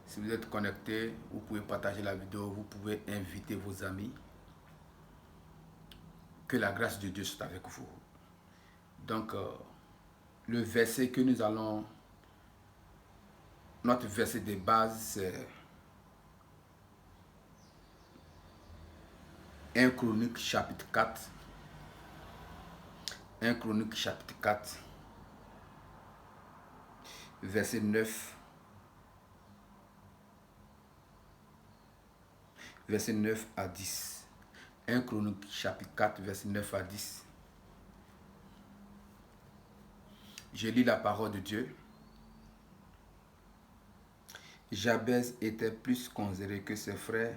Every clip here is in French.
Si vous êtes connecté, vous pouvez partager la vidéo, vous pouvez inviter vos amis. Que la grâce de Dieu soit avec vous. Donc, le verset que nous allons, notre verset de base, c'est 1 Chronique chapitre 4. 1 Chronique chapitre 4, verset 9. Verset 9 à 10. 1 Chronique chapitre 4, verset 9 à 10. Je lis la parole de Dieu. Jabez était plus considéré que ses frères.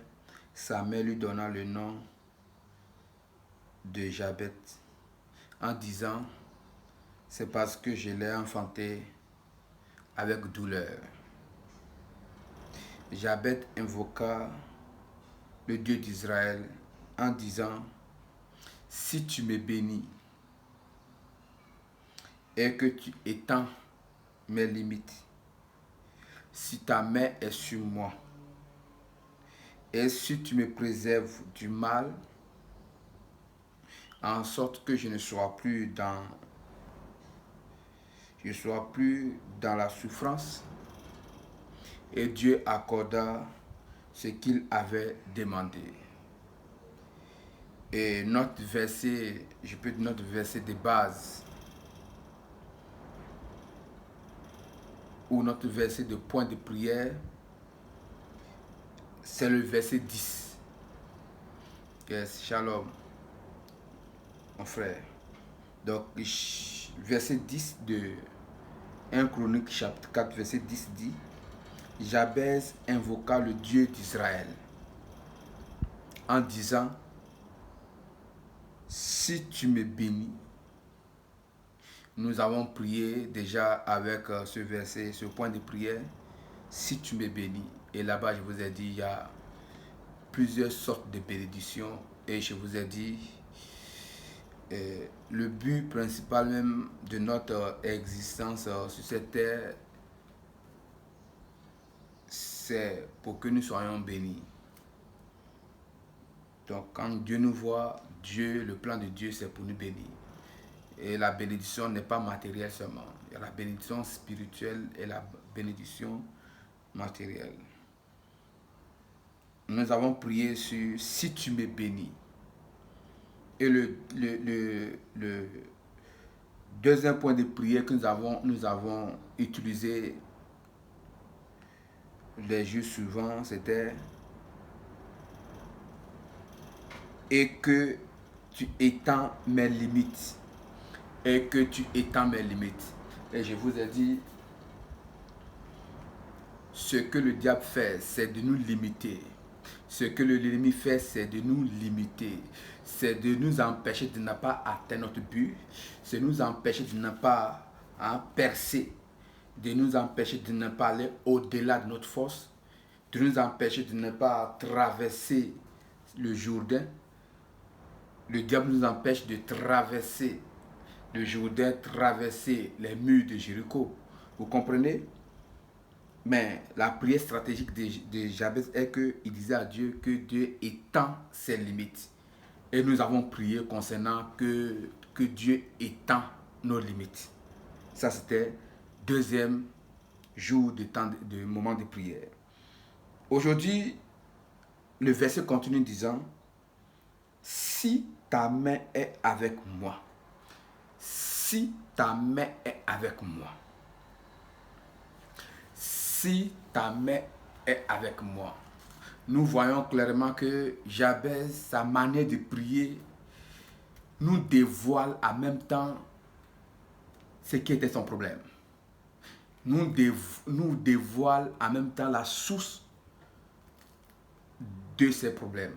Sa mère lui donna le nom de Jabez en disant, c'est parce que je l'ai enfanté avec douleur. Jabez invoqua le Dieu d'Israël en disant, si tu me bénis et que tu étends mes limites, si ta main est sur moi, et si tu me préserves du mal, en sorte que je ne sois plus dans la souffrance. Et Dieu accorda ce qu'il avait demandé. Et notre verset, je peux dire notre verset de base, ou notre verset de point de prière, c'est le verset 10. Yes, shalom, mon frère. Donc, verset 10 de 1 Chronique chapitre 4, verset 10 dit, Jabez invoqua le Dieu d'Israël en disant, si tu me bénis, nous avons prié déjà avec ce verset, ce point de prière, si tu me bénis. Et là-bas, je vous ai dit, il y a plusieurs sortes de bénédictions. Et je vous ai dit, le but principal même de notre existence sur cette terre, c'est pour que nous soyons bénis. Donc quand Dieu nous voit, Dieu, le plan de Dieu, c'est pour nous bénir. Et la bénédiction n'est pas matérielle seulement. Il y a la bénédiction spirituelle et la bénédiction matérielle. Nous avons prié sur si tu me bénis. Et le deuxième point de prière que nous avons utilisé les jours suivants, c'était et que tu étends mes limites. Et que tu étends mes limites. Et je vous ai dit, ce que le diable fait, c'est de nous limiter. Ce que l'ennemi fait, c'est de nous limiter. C'est de nous empêcher de ne pas atteindre notre but. C'est de nous empêcher de ne pas percer. De nous empêcher de ne pas aller au-delà de notre force. De nous empêcher de ne pas traverser le Jourdain. Le diable nous empêche de traverser le Jourdain, traverser les murs de Jéricho. Vous comprenez? Mais la prière stratégique de Jabez est qu'il disait à Dieu que Dieu étend ses limites. Et nous avons prié concernant que Dieu étend nos limites. Ça, c'était deuxième jour de moment de prière. Aujourd'hui, le verset continue disant, si ta main est avec moi, si ta main est avec moi, si ta main est avec moi. Nous voyons clairement que Jabez, sa manière de prier, nous dévoile en même temps ce qui était son problème. Nous dévoile en même temps la source de ses problèmes.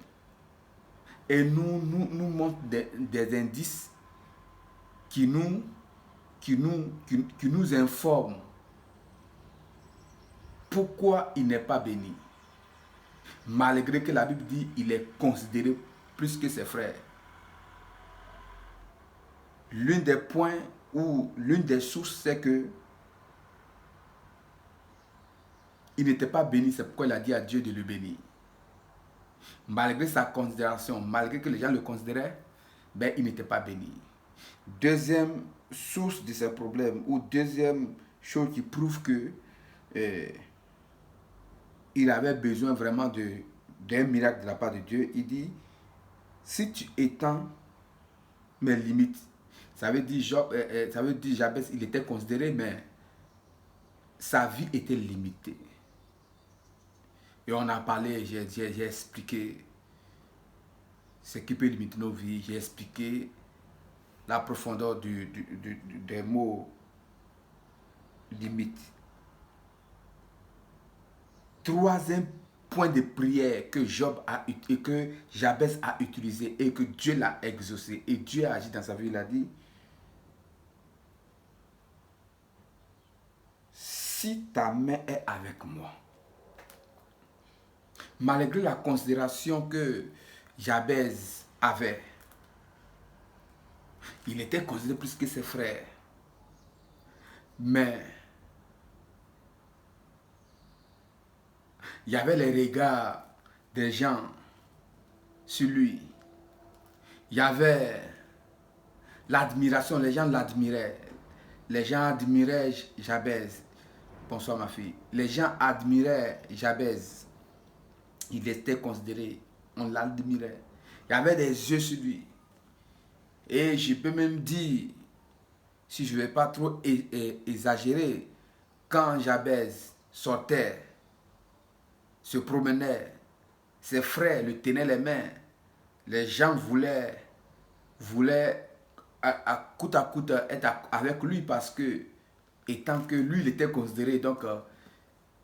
Et nous montre des indices qui nous informent pourquoi il n'est pas béni. Malgré que la Bible dit qu'il est considéré plus que ses frères. L'un des points ou l'une des sources, c'est que Il n'était pas béni, c'est pourquoi il a dit à Dieu de le bénir. Malgré sa considération, malgré que les gens le considéraient, ben, il n'était pas béni. Deuxième source de ces problèmes, ou deuxième chose qui prouve que il avait besoin vraiment d'un miracle de la part de Dieu, il dit, si tu étends mes limites, ça veut dire Jabez, il était considéré, mais sa vie était limitée. Et on a parlé, j'ai expliqué ce qui peut limiter nos vies, j'ai expliqué la profondeur des mots limite. Troisième point de prière que Jabez a utilisé et que Dieu l'a exaucé et Dieu a agi dans sa vie, il a dit, si ta main est avec moi, malgré la considération que Jabez avait, il était considéré plus que ses frères, mais il y avait les regards des gens sur lui. Il y avait l'admiration, les gens l'admiraient. Les gens admiraient Jabez. Bonsoir ma fille. Les gens admiraient Jabez. Il était considéré, on l'admirait. Il y avait des yeux sur lui. Et je peux même dire, si je ne vais pas trop exagérer, quand Jabez sortait, se promenait, ses frères le tenaient les mains, les gens voulaient à coûte être avec lui parce que, étant que lui, il était considéré, donc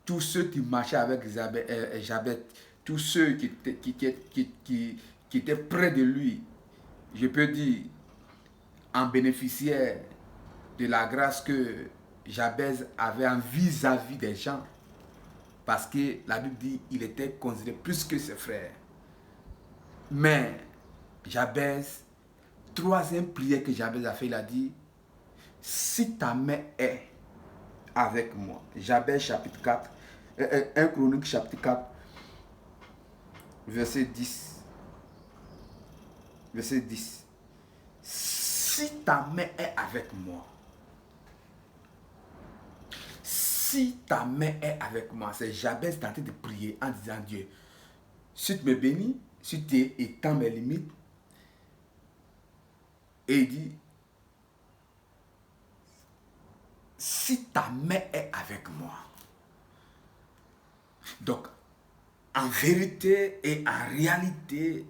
tous ceux qui marchaient avec Jabez, tous ceux qui étaient près de lui, je peux dire, en bénéficiaient de la grâce que Jabez avait en vis-à-vis des gens. Parce que la Bible dit qu'il était considéré plus que ses frères. Mais Jabez, troisième prière que Jabez a fait, il a dit, si ta main est avec moi. Jabez chapitre 4, 1 Chronique chapitre 4, verset 10. Verset 10. Si ta main est avec moi. Si ta main est avec moi. C'est Jabez tenté de prier en disant Dieu, si tu me bénis, si tu étends mes limites, et il dit, si ta main est avec moi. Donc, en vérité et en réalité,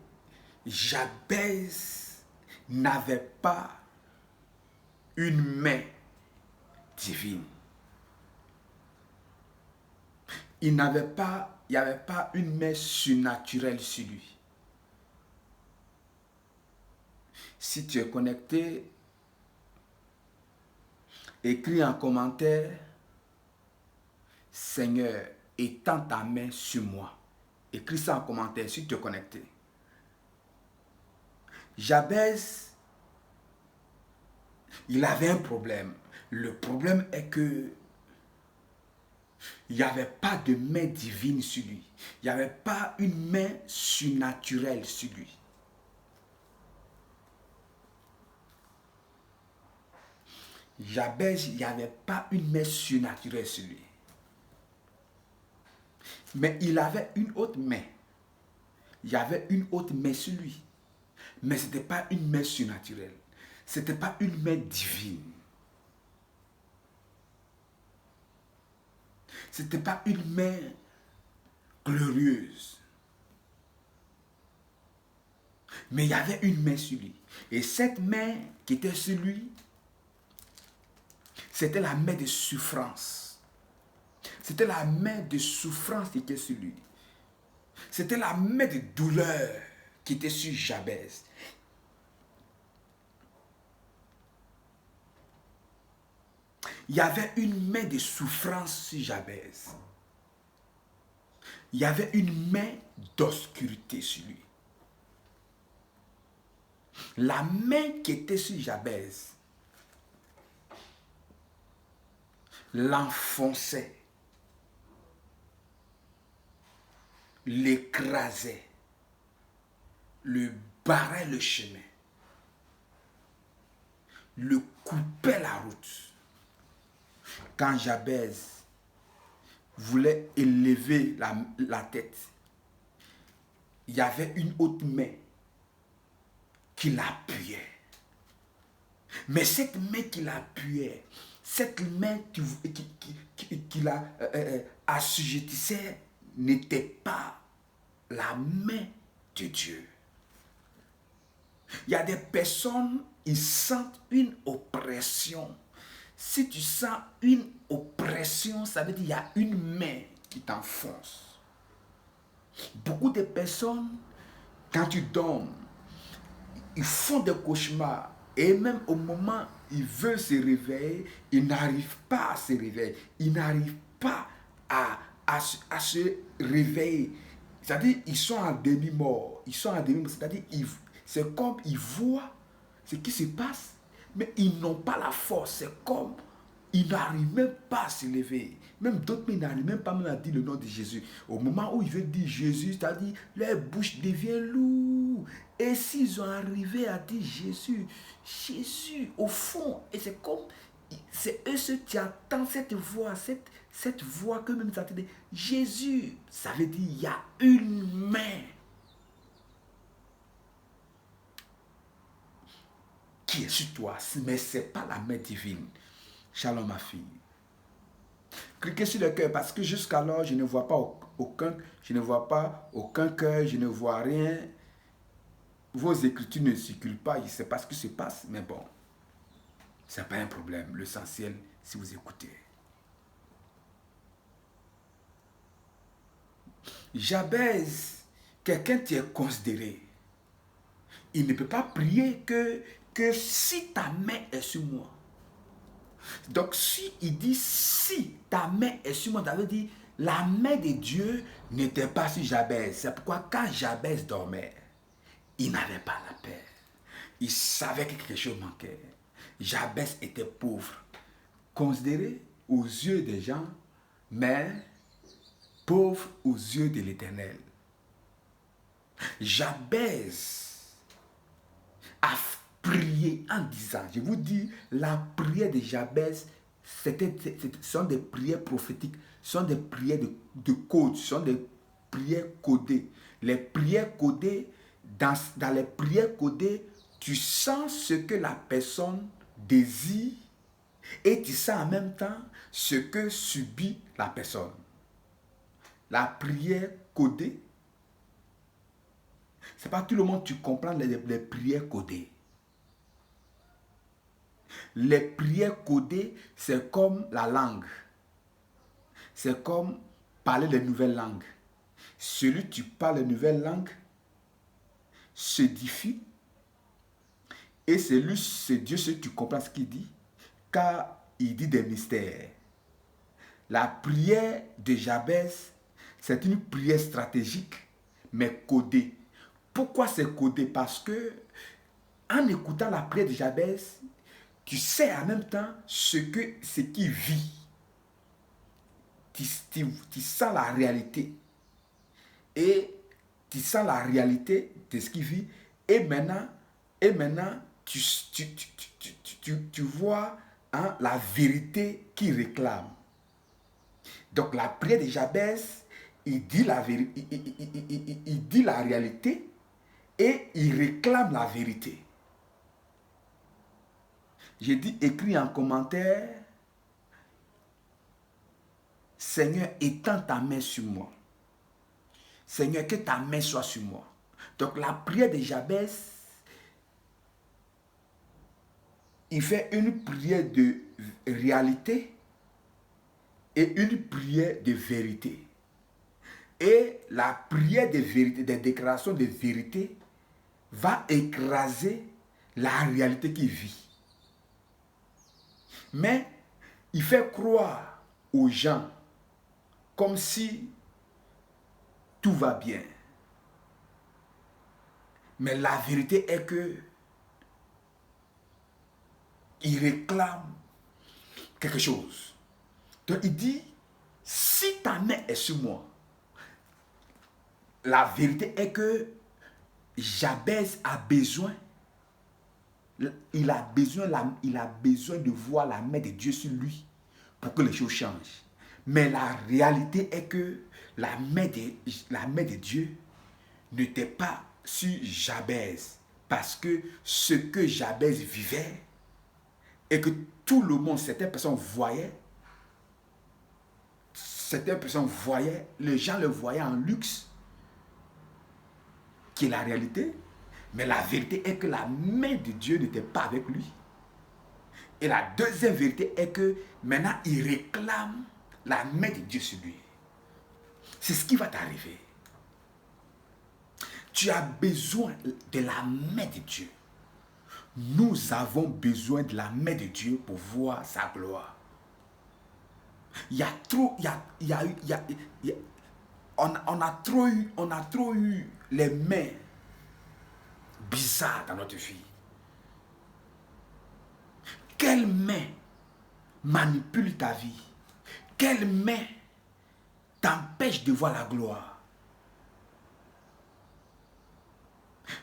Jabez n'avait pas une main divine. Il n'y avait pas une main surnaturelle sur lui. Si tu es connecté, écris en commentaire, Seigneur, étends ta main sur moi. Écris ça en commentaire si tu es connecté. Jabez, il avait un problème. Le problème est que il n'y avait pas de main divine sur lui. Il n'y avait pas une main surnaturelle sur lui. Jabez, il n'y avait pas une main surnaturelle sur lui. Mais il avait une autre main. Il y avait une autre main sur lui. Mais ce n'était pas une main surnaturelle. Ce n'était pas une main divine. Ce n'était pas une main glorieuse. Mais il y avait une main sur lui. Et cette main qui était sur lui, c'était la main de souffrance. C'était la main de souffrance qui était sur lui. C'était la main de douleur qui était sur Jabez. Il y avait une main de souffrance sur Jabez. Il y avait une main d'obscurité sur lui. La main qui était sur Jabez l'enfonçait. l'écrasait, le barrait le chemin, le coupait la route. Quand Jabez voulait élever la tête, il y avait une autre main qui l'appuyait. Mais cette main qui l'appuyait, cette main qui la assujettissait, n'était pas la main de Dieu. Il y a des personnes, ils sentent une oppression. Si tu sens une oppression, ça veut dire qu'il y a une main qui t'enfonce. Beaucoup de personnes, quand tu dors, ils font des cauchemars. Et même au moment où ils veulent se réveiller, ils n'arrivent pas à se réveiller. Ils n'arrivent pas à se réveiller. C'est-à-dire qu'ils sont en demi-mort. Ils sont en demi-mort. C'est-à-dire c'est comme ils voient ce qui se passe, mais ils n'ont pas la force. C'est comme ils n'arrivent même pas à se lever. Même d'autres, ils n'arrivent même pas à dire le nom de Jésus. Au moment où ils veulent dire Jésus, c'est-à-dire leur bouche devient lourde. Et s'ils ont arrivé à dire Jésus, Jésus, au fond, et c'est comme, c'est eux ceux qui attendent cette voix, cette voix que même ça te dit, Jésus, ça veut dire il y a une main qui est sur toi, mais ce n'est pas la main divine. Shalom ma fille. Cliquez sur le cœur parce que jusqu'alors je ne vois pas aucun cœur, je ne vois rien. Vos écritures ne circulent pas, je ne sais pas ce qui se passe, mais bon, ce n'est pas un problème. L'essentiel, si vous écoutez. Jabez, quelqu'un qui est considéré, il ne peut pas prier que si ta main est sur moi. Donc, si il dit si ta main est sur moi, ça veut dire la main de Dieu n'était pas sur Jabez. C'est pourquoi quand Jabez dormait, il n'avait pas la paix. Il savait que quelque chose manquait. Jabez était pauvre, considéré aux yeux des gens, mais pauvre aux yeux de l'Éternel. Jabez a prié en disant, je vous dis, la prière de Jabez, ce sont des prières prophétiques, ce sont des prières de code, ce sont des prières codées. Les prières codées, dans les prières codées, tu sens ce que la personne désire et tu sens en même temps ce que subit la personne. La prière codée, c'est pas tout le monde qui comprend les prières codées. Les prières codées, c'est comme la langue. C'est comme parler les nouvelles langues. Celui qui parle les nouvelles langues s'édifie. Et c'est Dieu celui qui comprend ce qu'il dit, car il dit des mystères. La prière de Jabez, c'est une prière stratégique, mais codée. Pourquoi c'est codé? Parce que en écoutant la prière de Jabez, tu sais en même temps ce qu'il vit. Tu sens la réalité. Et tu sens la réalité de ce qu'il vit. Et maintenant tu vois la vérité qu'il réclame. Donc la prière de Jabez, il dit la vérité, il dit la réalité et il réclame la vérité. J'ai dit, écris en commentaire, Seigneur, étends ta main sur moi. Seigneur, que ta main soit sur moi. Donc la prière de Jabez, il fait une prière de réalité et une prière de vérité. Et la prière de vérité, des déclarations de vérité, va écraser la réalité qu'il vit. Mais il fait croire aux gens comme si tout va bien. Mais la vérité est que il réclame quelque chose. Donc il dit, si ta main est sur moi, la vérité est que Jabez a besoin, il a besoin de voir la main de Dieu sur lui pour que les choses changent. Mais la réalité est que la main de Dieu n'était pas sur Jabez, parce que ce que Jabez vivait et que tout le monde, certaines personnes voyaient, les gens le voyaient en luxe, qui est la réalité. Mais la vérité est que la main de Dieu n'était pas avec lui. Et la deuxième vérité est que maintenant il réclame la main de Dieu sur lui. C'est ce qui va t'arriver. Tu as besoin de la main de Dieu. Nous avons besoin de la main de Dieu pour voir sa gloire. On a trop eu les mains bizarres dans notre vie. Quelle main manipule ta vie? Quelle main t'empêche de voir la gloire?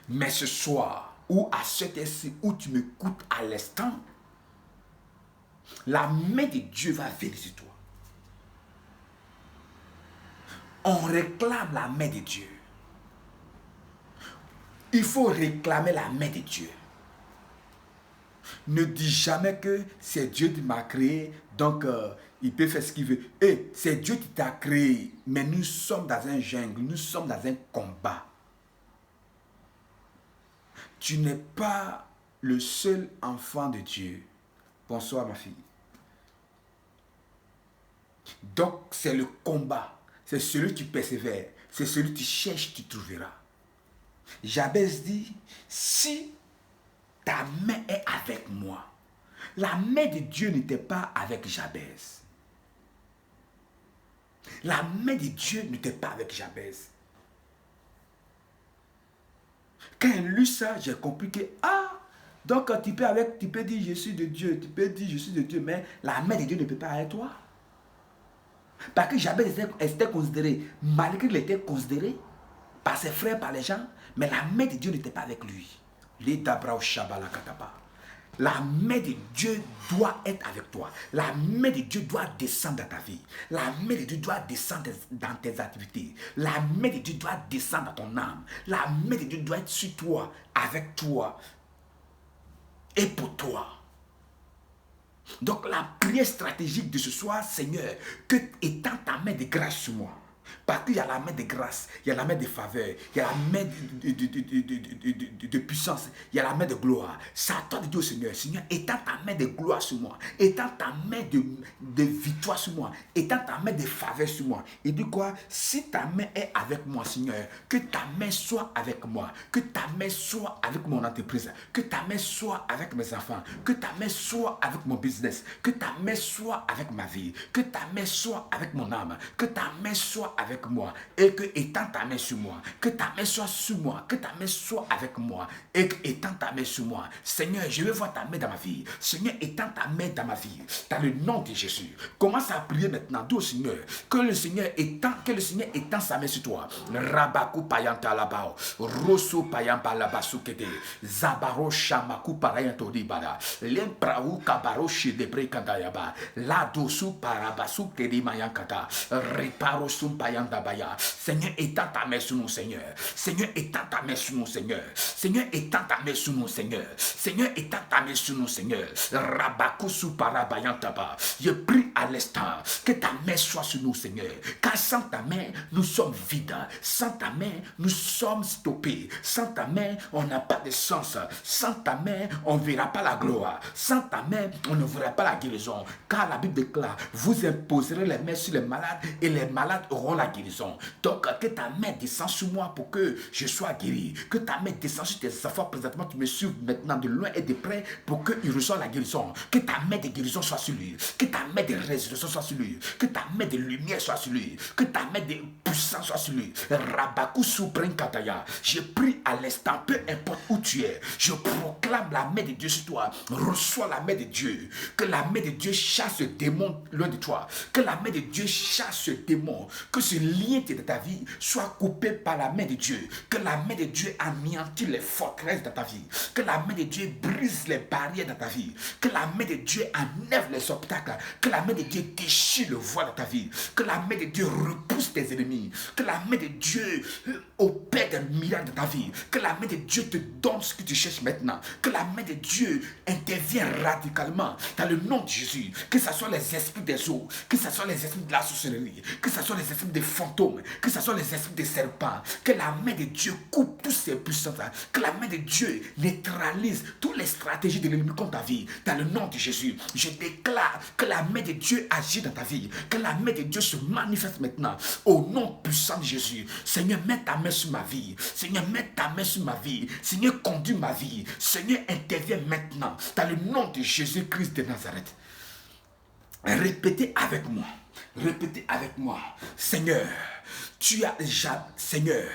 Mais ce soir, ou à cette heure-ci, où tu m'écoutes à l'instant, la main de Dieu va venir sur toi. On réclame la main de Dieu. Il faut réclamer la main de Dieu. Ne dis jamais que c'est Dieu qui m'a créé, donc il peut faire ce qu'il veut. Et c'est Dieu qui t'a créé, mais nous sommes dans un jungle, nous sommes dans un combat. Tu n'es pas le seul enfant de Dieu. Bonsoir ma fille. Donc c'est le combat. C'est celui qui persévère. C'est celui qui cherche, tu trouveras. Jabez dit, si ta main est avec moi. La main de Dieu n'était pas avec Jabez. La main de Dieu n'était pas avec Jabez. Quand j'ai lu ça, j'ai compris que, donc tu peux dire je suis de Dieu, tu peux dire je suis de Dieu, mais la main de Dieu ne peut pas être avec toi. Parce que Jabez était considéré, malgré qu'il était considéré par ses frères, par les gens, mais la main de Dieu n'était pas avec lui. La main de Dieu doit être avec toi. La main de Dieu doit descendre dans ta vie. La main de Dieu doit descendre dans tes activités. La main de Dieu doit descendre dans ton âme. La main de Dieu doit être sur toi, avec toi et pour toi. Donc la prière stratégique de ce soir, Seigneur, que étends ta main de grâce sur moi. Parce qu'il y a la main de grâce, il y a la main de faveur, il y a la main de puissance, il y a la main de gloire. C'est à toi de dire au Seigneur, Seigneur, étends ta main de gloire sur moi, étends ta main de victoire sur moi, étends ta main de faveur sur moi. Il dit quoi? Si ta main est avec moi, Seigneur, que ta main soit avec moi, que ta main soit avec mon entreprise, que ta main soit avec mes enfants, que ta main soit avec mon business, que ta main soit avec ma vie, que ta main soit avec mon âme, que ta main soit avec moi, et que étends ta main sur moi, que ta main soit sur moi, que ta main soit avec moi, et que étends ta main sur moi. Seigneur, je veux voir ta main dans ma vie. Seigneur, étends ta main dans ma vie, dans le nom de Jésus. Commence à prier maintenant, dis au Seigneur, que le Seigneur étend sa main sur toi. Rabaku payanta labao, rosso payamba labasu kede, zabaro shamaku parayanto dibada, lempraou kabaro shidebre kandayaba, la dosu parabasu kedi mayankata, reparo sum payanda baya. Seigneur, étends ta main sur nous, Seigneur. Seigneur, étends ta main sur nous, Seigneur. Seigneur, étends ta main sur nous, Seigneur. Seigneur, étends ta main sur nous, Seigneur. Rabaku su parabayantaba. Je prie à l'instant que ta main soit sur nous, Seigneur. Car sans ta main, nous sommes vides. Sans ta main, nous sommes stoppés. Sans ta main, on n'a pas de sens. Sans ta main, on ne verra pas la gloire. Sans ta main, on ne verra pas la guérison. Car la Bible déclare, vous imposerez les mains sur les malades et les malades auront la guérison. Donc, que ta main descende sur moi pour que je sois guéri. Que ta main descende sur tes enfants présentement qui me suivent maintenant de loin et de près pour qu'ils reçoivent la guérison. Que ta main de guérison soit sur lui. Que ta main de résurrection soit sur lui. Que ta main de lumière soit sur lui. Que ta main de puissance soit sur lui. Rabaku Soubrin Kataya. Je prie à l'instant, peu importe où tu es, je proclame la main de Dieu sur toi. Reçois la main de Dieu. Que la main de Dieu chasse ce démon loin de toi. Que la main de Dieu chasse ce démon. Que ce lien de ta vie soit coupé par la main de Dieu. Que la main de Dieu anéantit les forteresses de ta vie. Que la main de Dieu brise les barrières de ta vie. Que la main de Dieu enlève les obstacles. Que la main de Dieu déchire le voile de ta vie. Que la main de Dieu repousse tes ennemis. Que la main de Dieu opère des miracles de ta vie. Que la main de Dieu te donne ce que tu cherches maintenant. Que la main de Dieu intervienne radicalement dans le nom de Jésus. Que ce soit les esprits des eaux, que ce soit les esprits de la sorcellerie, que ce soit les esprits des fantômes, que ce soit les esprits des serpents. Que la main de Dieu coupe toutes ces puissances. Que la main de Dieu neutralise toutes les stratégies de l'ennemi contre ta vie. Dans le nom de Jésus, je déclare que la main de Dieu agit dans ta vie. Que la main de Dieu se manifeste maintenant. Au nom puissant de Jésus. Seigneur, mets ta main sur ma vie. Seigneur, mets ta main sur ma vie. Seigneur, conduis ma vie. Seigneur, interviens maintenant. Dans le nom de Jésus-Christ de Nazareth. Répétez avec moi. Répétez avec moi. Seigneur, Seigneur,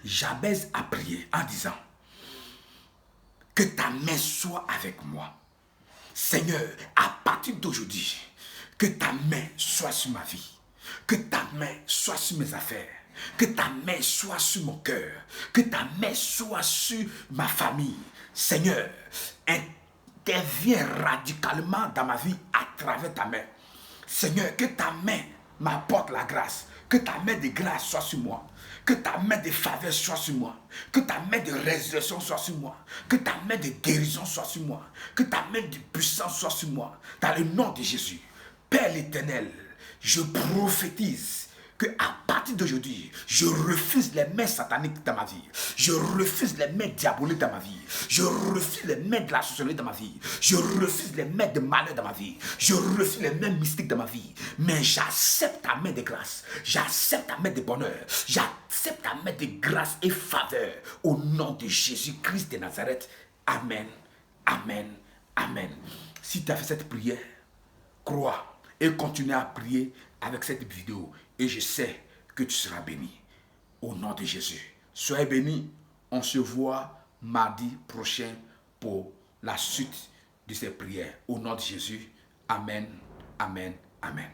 Jabez a prié en disant que ta main soit avec moi. Seigneur, à partir d'aujourd'hui, que ta main soit sur ma vie. Que ta main soit sur mes affaires. Que ta main soit sur mon cœur. Que ta main soit sur ma famille. Seigneur, interviens radicalement dans ma vie à travers ta main. Seigneur, que ta main m'apporte la grâce. Que ta main de grâce soit sur moi. Que ta main de faveur soit sur moi. Que ta main de résurrection soit sur moi. Que ta main de guérison soit sur moi. Que ta main de puissance soit sur moi. Dans le nom de Jésus. Père l'Éternel, je prophétise que à partir d'aujourd'hui, je refuse les mains sataniques dans ma vie. Je refuse les mains diaboliques dans ma vie. Je refuse les mains de la sorcellerie dans ma vie. Je refuse les mains de malheur dans ma vie. Je refuse les mains mystiques dans ma vie. Mais j'accepte ta main de grâce. J'accepte ta main de bonheur. J'accepte ta main de grâce et faveur. Au nom de Jésus-Christ de Nazareth. Amen. Amen. Amen. Si tu as fait cette prière, crois et continue à prier avec cette vidéo. Et je sais que tu seras béni. Au nom de Jésus. Soyez bénis. On se voit mardi prochain pour la suite de ces prières. Au nom de Jésus. Amen. Amen. Amen.